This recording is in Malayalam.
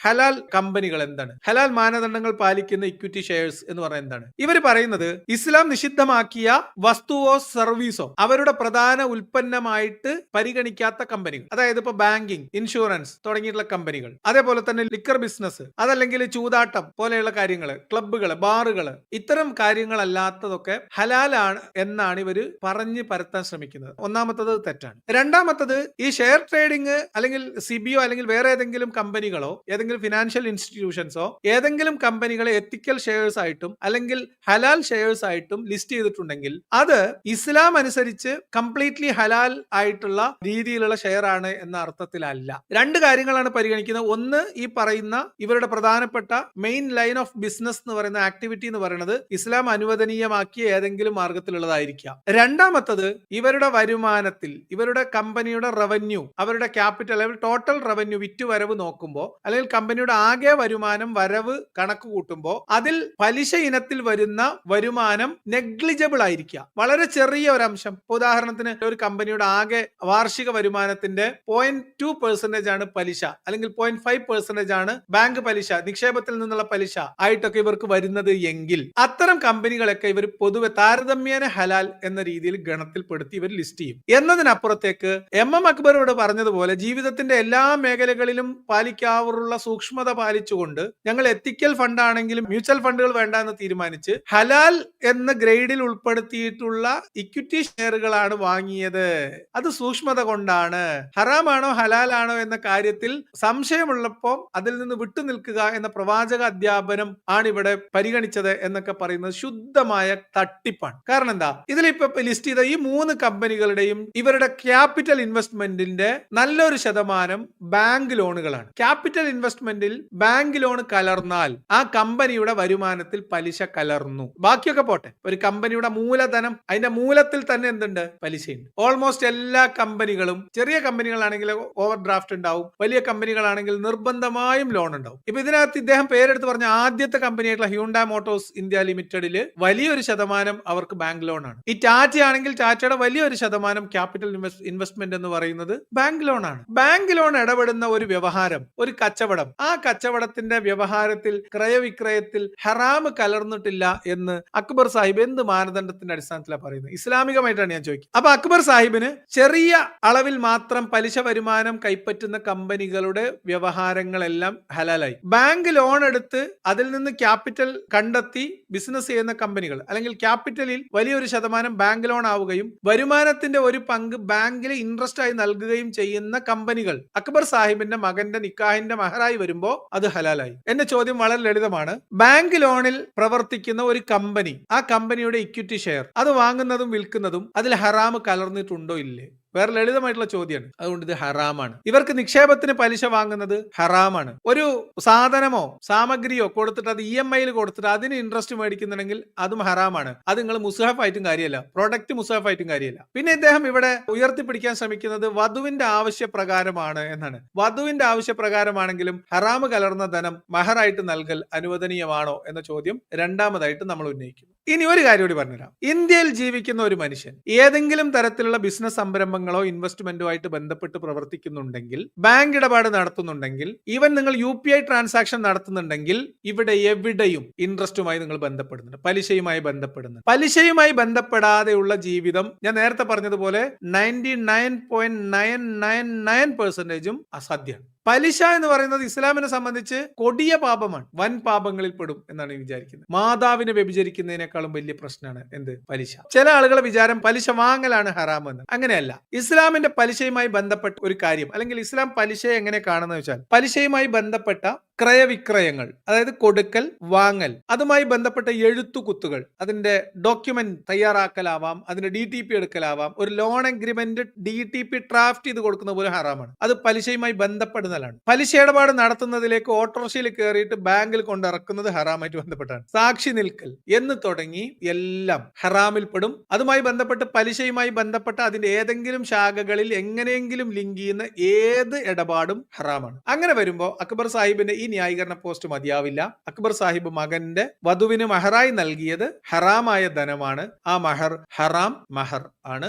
ഹലാൽ കമ്പനികൾ എന്താണ്, ഹലാൽ മാനദണ്ഡങ്ങൾ പാലിക്കുന്ന ഇക്വിറ്റി ഷെയർസ് എന്ന് പറഞ്ഞാൽ എന്താണ്? ഇവർ പറയുന്നത് ഇസ്ലാം നിഷിദ്ധമാക്കിയ വസ്തുവോ സർവീസോ അവരുടെ പ്രധാന ഉൽപ്പന്നമായിട്ട് പരിഗണിക്കാത്ത കമ്പനികൾ, അതായത് ഇപ്പൊ ബാങ്കിങ്, ഇൻഷുറൻസ് തുടങ്ങിയിട്ടുള്ള കമ്പനികൾ, അതേപോലെ തന്നെ ലിക്കർ ബിസിനസ്, അതല്ലെങ്കിൽ ചൂതാട്ടം പോലെയുള്ള കാര്യങ്ങൾ, ക്ലബ്ബുകൾ, ബാറുകൾ, ഇത്തരം കാര്യങ്ങളല്ലാത്തതൊക്കെ ഹലാലാണ് എന്നാണ് ഇവർ പറഞ്ഞു പരത്താൻ ശ്രമിക്കുന്നത്. ഒന്നാമത്തത് തെറ്റാണ്. രണ്ടാമത്തത്, ഈ ഷെയർ ട്രേഡിംഗ് അല്ലെങ്കിൽ സിബിഒ അല്ലെങ്കിൽ വേറെ ഏതെങ്കിലും കമ്പനികളോ ഏതെങ്കിലും ഫിനാൻഷ്യൽ ഇൻസ്റ്റിറ്റ്യൂഷൻസോ ഏതെങ്കിലും കമ്പനികളെ എത്തിക്കൽ ഷെയർസ് ആയിട്ടും അല്ലെങ്കിൽ ഹലാൽ ഷെയർസ് ആയിട്ടും ലിസ്റ്റ് ചെയ്തിട്ടുണ്ടെങ്കിൽ അത് ഇസ്ലാം അനുസരിച്ച് കംപ്ലീറ്റ്ലി ഹലാൽ ആയിട്ടുള്ള രീതിയിലുള്ള ഷെയർ ആണ് എന്ന അർത്ഥത്തിലല്ല. രണ്ട് കാര്യങ്ങളാണ് പരിഗണിക്കുന്നത്. ഒന്ന്, ഈ പറയുന്ന ഇവരുടെ പ്രധാനപ്പെട്ട മെയിൻ ലൈൻ ഓഫ് ബിസിനസ് എന്ന് പറയുന്ന ആക്ടിവിറ്റി എന്ന് പറയുന്നത് ഇസ്ലാം അനുവദനീയമാക്കിയ ഏതെങ്കിലും മാർഗത്തിലുള്ളതായിരിക്കാം. രണ്ടാമത്തത്, ഇവരുടെ വരുമാനത്തിൽ ഇവരുടെ കമ്പനിയുടെ റവന്യൂ, അവരുടെ ക്യാപിറ്റൽ, ടോട്ടൽ റവന്യൂ, വിറ്റുവരവ് നോക്കുമ്പോൾ അല്ലെങ്കിൽ കമ്പനിയുടെ ആകെ വരുമാനം, വരവ് കണക്ക് കൂട്ടുമ്പോൾ അതിൽ പലിശ ഇനത്തിൽ വരുന്ന വരുമാനം നെഗ്ലിജിബിൾ ആയിരിക്കുക, വളരെ ചെറിയ ഒരു അംശം. ഉദാഹരണത്തിന് ഒരു കമ്പനിയുടെ ആകെ വാർഷിക വരുമാനത്തിന്റെ 0.2% ആണ് പലിശ, അല്ലെങ്കിൽ 0.5% ആണ് ബാങ്ക് പലിശ, നിക്ഷേപത്തിൽ നിന്നുള്ള പലിശ ആയിട്ടൊക്കെ ഇവർക്ക് വരുന്നത് എങ്കിൽ അത്തരം കമ്പനികളൊക്കെ ഇവർ പൊതുവെ താരതമ്യേന ഹലാൽ എന്ന രീതിയിൽ ഗണത്തിൽപ്പെടുത്തി ഇവർ ലിസ്റ്റ് ചെയ്യും. എന്നതിനപ്പുറത്തേക്ക് എം അക്ബറോട് പറഞ്ഞതുപോലെ ജീവിതത്തിന്റെ എല്ലാ മേഖലകളിലും പാലിക്കാവുള്ള സൂക്ഷ്മത പാലിച്ചുകൊണ്ട് ഞങ്ങൾ എത്തിക്കൽ ഫണ്ട് ആണെങ്കിലും മ്യൂച്വൽ ഫണ്ടുകൾ വേണ്ട എന്ന് തീരുമാനിച്ച് ഹലാൽ എന്ന ഗ്രേഡിൽ ഉൾപ്പെടുത്തിയിട്ടുള്ള ഇക്വിറ്റി ഷെയറുകളാണ് വാങ്ങിയത്. അത് സൂക്ഷ്മത കൊണ്ടാണ്. ഹറാമാണോ ഹലാലാണോ എന്ന കാര്യത്തിൽ സംശയമുള്ളപ്പോൾ അതിൽ നിന്ന് വിട്ടുനിൽക്കുക എന്ന പ്രവാചക അധ്യാപനം ആണ് ഇവിടെ പരിഗണിച്ചത് എന്നൊക്കെ പറയുന്നത് ശുദ്ധമായ തട്ടിപ്പാണ്. കാരണം എന്താ, ഇതിലിപ്പോ ലിസ്റ്റ് ചെയ്ത ഈ 3 കമ്പനികളുടെയും ഇവരുടെ ക്യാപിറ്റൽ ഇൻവെസ്റ്റ്മെന്റിന്റെ നല്ലൊരു ശതമാനം ബാങ്ക് ലോണുകളാണ്. ക്യാപിറ്റൽ ഇൻവെസ്റ്റ്മെന്റിൽ ബാങ്ക് ലോൺ കലർന്നാൽ ആ കമ്പനിയുടെ വരുമാനത്തിൽ പലിശ കലർന്നു. ബാക്കിയൊക്കെ പോട്ടെ, ഒരു കമ്പനിയുടെ മൂലധനം, അതിന്റെ മൂലത്തിൽ തന്നെ എന്തുണ്ട്, പലിശയുണ്ട്. ഓൾമോസ്റ്റ് എല്ലാ കമ്പനികളും, ചെറിയ കമ്പനികളാണെങ്കിൽ ഓവർ ഡ്രാഫ്റ്റ് ഉണ്ടാവും, വലിയ കമ്പനികളാണെങ്കിൽ നിർബന്ധമായും ലോൺ ഉണ്ടാവും. ഇപ്പൊ ഇതിനകത്ത് ഇദ്ദേഹം പേരെടുത്ത് പറഞ്ഞ ആദ്യത്തെ കമ്പനിയായിട്ടുള്ള ഹ്യൂണ്ടായ് മോട്ടോഴ്സ് ഇന്ത്യ ലിമിറ്റഡിൽ വലിയൊരു ശതമാനം അവർക്ക് ബാങ്ക് ലോൺ ആണ്. ഈ ടാറ്റ ആണെങ്കിൽ ടാറ്റയുടെ വലിയൊരു ശതമാനം ക്യാപിറ്റൽ ഇൻവെസ്റ്റ്മെന്റ് എന്ന് പറയുന്നത് ബാങ്ക് ലോൺ ആണ്. ബാങ്ക് ലോൺ ഇടപെടുന്ന ഒരു വ്യവഹാരം, ഒരു കച്ചവടം, ആ കച്ചവടത്തിന്റെ വ്യവഹാരത്തിൽ, ക്രയവിക്രയത്തിൽ ഹറാം കലർന്നിട്ടില്ല എന്ന് അക്ബർ സാഹിബ് എന്ത് മാനദണ്ഡത്തിന്റെ അടിസ്ഥാനത്തിലാണ് പറയുന്നത്? ഇസ്ലാമികമായിട്ടാണ് ഞാൻ ചോദിക്കുന്നത്. അപ്പൊ അക്ബർ സാഹിബിന് ചെറിയ അളവിൽ മാത്രം പലിശ വരുമാനം കൈപ്പറ്റുന്ന കമ്പനികളുടെ വ്യവഹാരങ്ങളെല്ലാം ഹലാലായി. ബാങ്ക് ലോൺ എടുത്ത് അതിൽ നിന്ന് ക്യാപിറ്റൽ കണ്ടെത്തി ബിസിനസ് ചെയ്യുന്ന കമ്പനികൾ, അല്ലെങ്കിൽ ക്യാപിറ്റലിൽ വലിയൊരു ശതമാനം ബാങ്ക് ലോൺ ആവുകയും വരുമാനത്തിന്റെ ഒരു പങ്ക് ബാങ്കിൽ ഇൻട്രസ്റ്റ് ആയി നൽകുകയും ചെയ്യുന്ന കമ്പനികൾ അക്ബർ സാഹിബിന്റെ മകന്റെ നിക്കാഹിന്റെ മഹറായി വരുമ്പോ അത് ഹലാലായി. എന്റെ ചോദ്യം വളരെ ലളിതമാണ്. ബാങ്ക് ലോണിൽ പ്രവർത്തിക്കുന്ന ഒരു കമ്പനി, ആ കമ്പനിയുടെ ഇക്വിറ്റി ഷെയർ അത് വാങ്ങുന്നതും വിൽക്കുന്നതും അതിൽ ഹറാം കലർന്നിട്ടുണ്ടോ ഇല്ലേ? വേറെ ലളിതമായിട്ടുള്ള ചോദ്യമാണ്. അതുകൊണ്ട് ഇത് ഹറാമാണ്. ഇവർക്ക് നിക്ഷേപത്തിന് പലിശ വാങ്ങുന്നത് ഹറാമാണ്. ഒരു സാധനമോ സാമഗ്രിയോ കൊടുത്തിട്ട് അത് EMI കൊടുത്തിട്ട് അതിന് ഇൻട്രസ്റ്റ് മേടിക്കുന്നുണ്ടെങ്കിൽ അതും ഹറാമാണ്. അത് നിങ്ങൾ മുസ്ഹഫ് ആയിട്ടും കാര്യമല്ല, പ്രൊഡക്റ്റ് മുസ്ഹഫ് ആയിട്ടും കാര്യമല്ല. പിന്നെ ഇദ്ദേഹം ഇവിടെ ഉയർത്തിപ്പിടിക്കാൻ ശ്രമിക്കുന്നത് വധുവിന്റെ ആവശ്യപ്രകാരമാണ് എന്നാണ്. വധുവിന്റെ ആവശ്യപ്രകാരമാണെങ്കിലും ഹറാം കലർന്ന ധനം മഹറായിട്ട് നൽകൽ അനുവദനീയമാണോ എന്ന ചോദ്യം രണ്ടാമതായിട്ട് നമ്മൾ ഉന്നയിക്കുന്നു. ഇനി ഒരു കാര്യം കൂടി പറഞ്ഞുതരാം. ഇന്ത്യയിൽ ജീവിക്കുന്ന ഒരു മനുഷ്യൻ ഏതെങ്കിലും തരത്തിലുള്ള ബിസിനസ് സംരംഭങ്ങളോ ഇൻവെസ്റ്റ്മെന്റോ ആയിട്ട് ബന്ധപ്പെട്ട് പ്രവർത്തിക്കുന്നുണ്ടെങ്കിൽ, ബാങ്ക് ഇടപാട് നടത്തുന്നുണ്ടെങ്കിൽ, ഈവൻ നിങ്ങൾ UPI ട്രാൻസാക്ഷൻ നടത്തുന്നുണ്ടെങ്കിൽ, ഇവിടെ എവിടെയും ഇൻട്രസ്റ്റുമായി നിങ്ങൾ ബന്ധപ്പെടുന്നുണ്ട്, പലിശയുമായി ബന്ധപ്പെടുന്നുണ്ട്. പലിശയുമായി ബന്ധപ്പെടാതെയുള്ള ജീവിതം ഞാൻ നേരത്തെ പറഞ്ഞതുപോലെ 99.999% അസാധ്യമാണ്. പലിശ എന്ന് പറയുന്നത് ഇസ്ലാമിനെ സംബന്ധിച്ച് കൊടിയ പാപമാണ്, വൻ പാപങ്ങളിൽ പെടും എന്നാണ് വിചാരിക്കുന്നത്. മാതാവിനെ വ്യഭിചരിക്കുന്നതിനേക്കാളും വലിയ പ്രശ്നമാണ് എന്ത്, പലിശ. ചില ആളുകളെ വിചാരം പലിശ വാങ്ങലാണ് ഹറാം എന്ന്. അങ്ങനെയല്ല. ഇസ്ലാമിന്റെ പലിശയുമായി ബന്ധപ്പെട്ട ഒരു കാര്യം, അല്ലെങ്കിൽ ഇസ്ലാം പലിശയെ എങ്ങനെ കാണുന്നത് വെച്ചാൽ, പലിശയുമായി ബന്ധപ്പെട്ട ക്രയവിക്രയങ്ങൾ, അതായത് കൊടുക്കൽ വാങ്ങൽ, അതുമായി ബന്ധപ്പെട്ട എഴുത്തുകുത്തുകൾ, അതിന്റെ ഡോക്യുമെന്റ് തയ്യാറാക്കലാവാം, അതിന്റെ DTP എടുക്കലാവാം, ഒരു ലോൺ അഗ്രിമെന്റ് DTP ഡ്രാഫ്റ്റ് ചെയ്ത് കൊടുക്കുന്ന പോലെ ഹറാമാണ്. അത് പലിശയുമായി ബന്ധപ്പെടുന്നതാണ്. പലിശ ഇടപാട് നടത്തുന്നതിലേക്ക് ഓട്ടോറിക്ഷയിൽ കയറിയിട്ട് ബാങ്കിൽ കൊണ്ടിറക്കുന്നത് ഹറാമായിട്ട് ബന്ധപ്പെട്ടാണ്. സാക്ഷി നിൽക്കൽ എന്ന് തുടങ്ങി എല്ലാം ഹറാമിൽ പെടും. അതുമായി ബന്ധപ്പെട്ട് പലിശയുമായി ബന്ധപ്പെട്ട അതിന്റെ ഏതെങ്കിലും ശാഖകളിൽ എങ്ങനെയെങ്കിലും ലിങ്ക് ചെയ്യുന്ന ഏത് ഇടപാടും ഹറാമാണ്. അങ്ങനെ വരുമ്പോൾ അക്ബർ സാഹിബിന്റെ ഈ ന്യായീകരണ പോസ്റ്റ് മതിയാവില്ല. അക്ബർ സാഹിബ് മകന്റെ വധുവിന് മഹറായി നൽകിയത് ഹറാമായ ധനമാണ്. ആ മഹർ ഹറാം മഹർ ആണ്.